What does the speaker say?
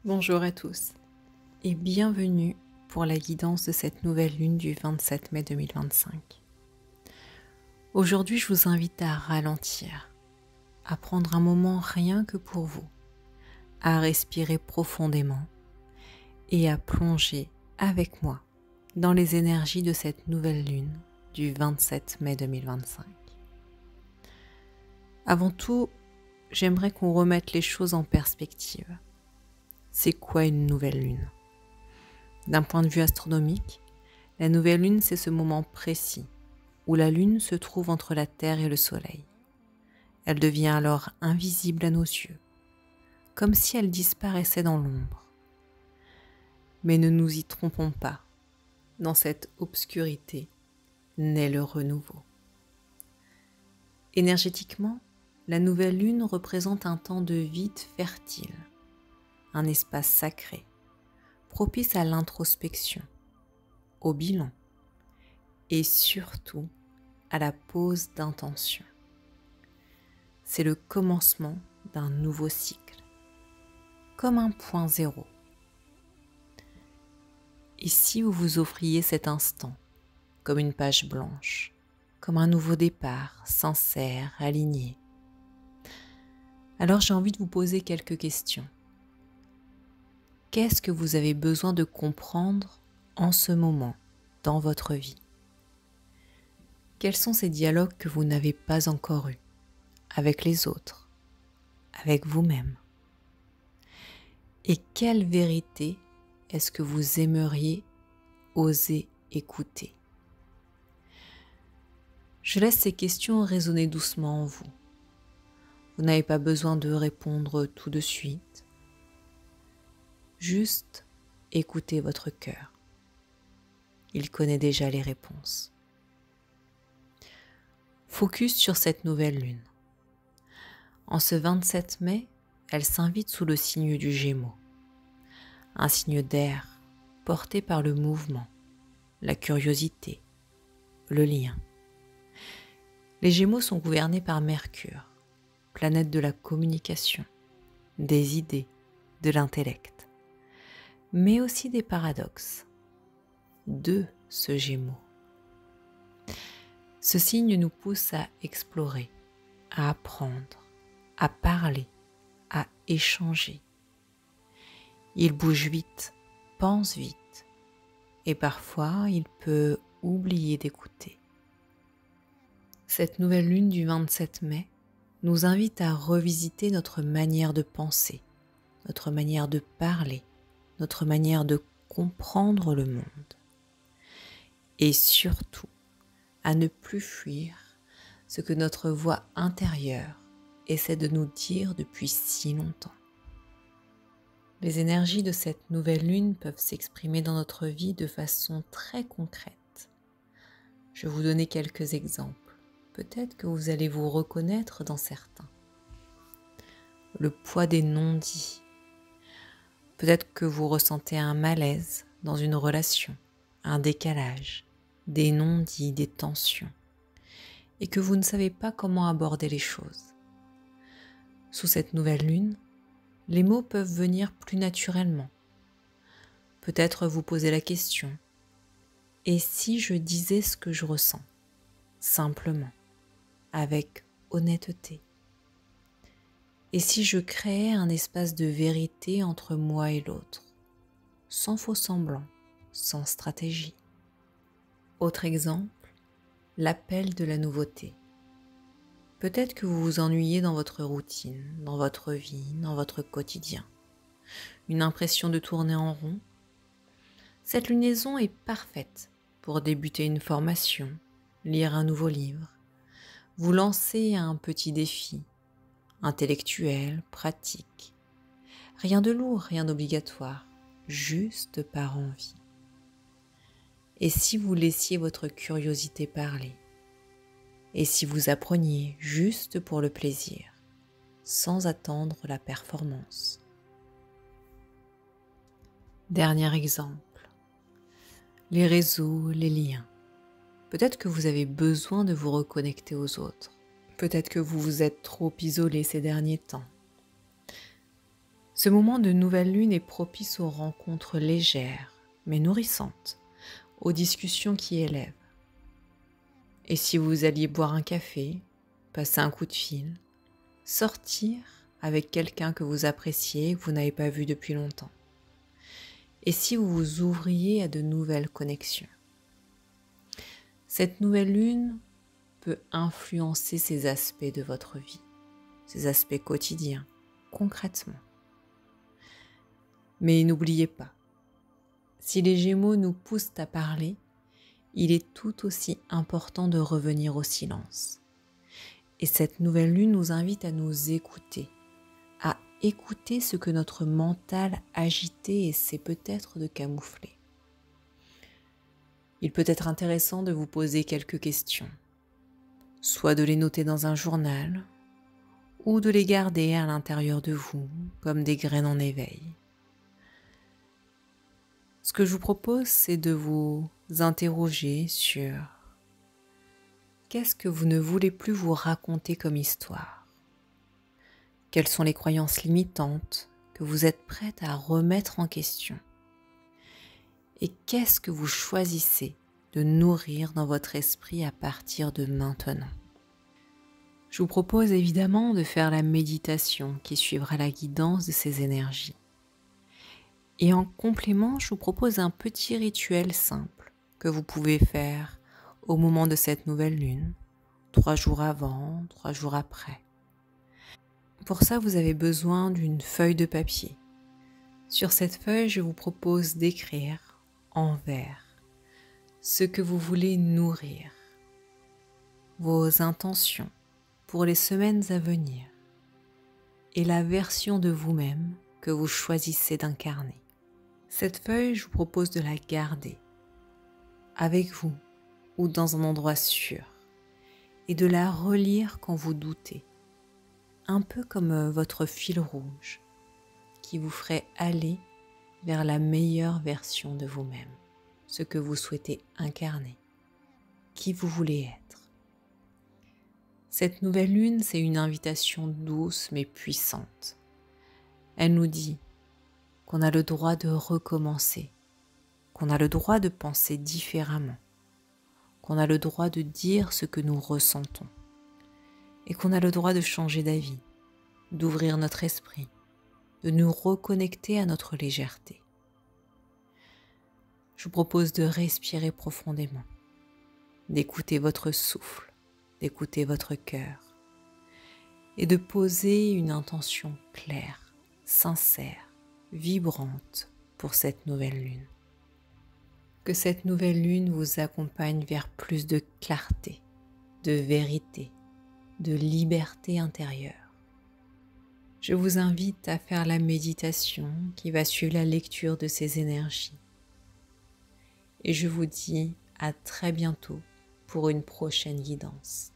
Bonjour à tous et bienvenue pour la guidance de cette nouvelle lune du 27 mai 2025. Aujourd'hui, je vous invite à ralentir, à prendre un moment rien que pour vous, à respirer profondément et à plonger avec moi dans les énergies de cette nouvelle lune du 27 mai 2025. Avant tout, j'aimerais qu'on remette les choses en perspective. C'est quoi une nouvelle lune ? D'un point de vue astronomique, la nouvelle lune, c'est ce moment précis où la lune se trouve entre la Terre et le Soleil. Elle devient alors invisible à nos yeux, comme si elle disparaissait dans l'ombre. Mais ne nous y trompons pas, dans cette obscurité naît le renouveau. Énergétiquement, la nouvelle lune représente un temps de vide fertile, un espace sacré, propice à l'introspection, au bilan et surtout à la pose d'intention. C'est le commencement d'un nouveau cycle, comme un point zéro. Et si vous vous offriez cet instant comme une page blanche, comme un nouveau départ, sincère, aligné, alors j'ai envie de vous poser quelques questions. Qu'est-ce que vous avez besoin de comprendre en ce moment dans votre vie ? Quels sont ces dialogues que vous n'avez pas encore eus avec les autres, avec vous-même ? Et quelle vérité est-ce que vous aimeriez oser écouter ? Je laisse ces questions résonner doucement en vous. Vous n'avez pas besoin de répondre tout de suite. Juste écoutez votre cœur. Il connaît déjà les réponses. Focus sur cette nouvelle lune. En ce 27 mai, elle s'invite sous le signe du Gémeaux. Un signe d'air porté par le mouvement, la curiosité, le lien. Les Gémeaux sont gouvernés par Mercure, planète de la communication, des idées, de l'intellect, mais aussi des paradoxes. De ce Gémeaux. Ce signe nous pousse à explorer, à apprendre, à parler, à échanger. Il bouge vite, pense vite, et parfois il peut oublier d'écouter. Cette nouvelle lune du 27 mai nous invite à revisiter notre manière de penser, notre manière de parler, notre manière de comprendre le monde. Et surtout, à ne plus fuir ce que notre voix intérieure essaie de nous dire depuis si longtemps. Les énergies de cette nouvelle lune peuvent s'exprimer dans notre vie de façon très concrète. Je vais vous donner quelques exemples. Peut-être que vous allez vous reconnaître dans certains. Le poids des non-dits. Peut-être que vous ressentez un malaise dans une relation, un décalage, des non-dits, des tensions, et que vous ne savez pas comment aborder les choses. Sous cette nouvelle lune, les mots peuvent venir plus naturellement. Peut-être vous poser la question, et si je disais ce que je ressens, simplement, avec honnêteté ? Et si je créais un espace de vérité entre moi et l'autre, sans faux semblant, sans stratégie ? Autre exemple, l'appel de la nouveauté. Peut-être que vous vous ennuyez dans votre routine, dans votre vie, dans votre quotidien. Une impression de tourner en rond. Cette lunaison est parfaite pour débuter une formation, lire un nouveau livre, vous lancer à un petit défi, intellectuel, pratique. Rien de lourd, rien d'obligatoire, juste par envie. Et si vous laissiez votre curiosité parler ? Et si vous appreniez juste pour le plaisir, sans attendre la performance ? Dernier exemple, les réseaux, les liens. Peut-être que vous avez besoin de vous reconnecter aux autres. Peut-être que vous vous êtes trop isolé ces derniers temps. Ce moment de nouvelle lune est propice aux rencontres légères, mais nourrissantes, aux discussions qui élèvent. Et si vous alliez boire un café, passer un coup de fil, sortir avec quelqu'un que vous appréciez et que vous n'avez pas vu depuis longtemps. Et si vous vous ouvriez à de nouvelles connexions. Cette nouvelle lune peut influencer ces aspects de votre vie, ces aspects quotidiens, concrètement. Mais n'oubliez pas, si les Gémeaux nous poussent à parler, il est tout aussi important de revenir au silence. Et cette nouvelle lune nous invite à nous écouter, à écouter ce que notre mental agité essaie peut-être de camoufler. Il peut être intéressant de vous poser quelques questions, soit de les noter dans un journal, ou de les garder à l'intérieur de vous comme des graines en éveil. Ce que je vous propose, c'est de vous interroger sur qu'est-ce que vous ne voulez plus vous raconter comme histoire? Quelles sont les croyances limitantes que vous êtes prête à remettre en question? Et qu'est-ce que vous choisissez de nourrir dans votre esprit à partir de maintenant? Je vous propose évidemment de faire la méditation qui suivra la guidance de ces énergies. Et en complément, je vous propose un petit rituel simple que vous pouvez faire au moment de cette nouvelle lune, 3 jours avant, 3 jours après. Pour ça, vous avez besoin d'une feuille de papier. Sur cette feuille, je vous propose d'écrire en vert ce que vous voulez nourrir, vos intentions pour les semaines à venir et la version de vous-même que vous choisissez d'incarner. Cette feuille, je vous propose de la garder avec vous ou dans un endroit sûr et de la relire quand vous doutez, un peu comme votre fil rouge qui vous ferait aller vers la meilleure version de vous-même, ce que vous souhaitez incarner, qui vous voulez être. Cette nouvelle lune, c'est une invitation douce mais puissante. Elle nous dit qu'on a le droit de recommencer, qu'on a le droit de penser différemment, qu'on a le droit de dire ce que nous ressentons et qu'on a le droit de changer d'avis, d'ouvrir notre esprit, de nous reconnecter à notre légèreté. Je vous propose de respirer profondément, d'écouter votre souffle, d'écouter votre cœur et de poser une intention claire, sincère, vibrante pour cette nouvelle lune. Que cette nouvelle lune vous accompagne vers plus de clarté, de vérité, de liberté intérieure. Je vous invite à faire la méditation qui va suivre la lecture de ces énergies. Et je vous dis à très bientôt pour une prochaine guidance.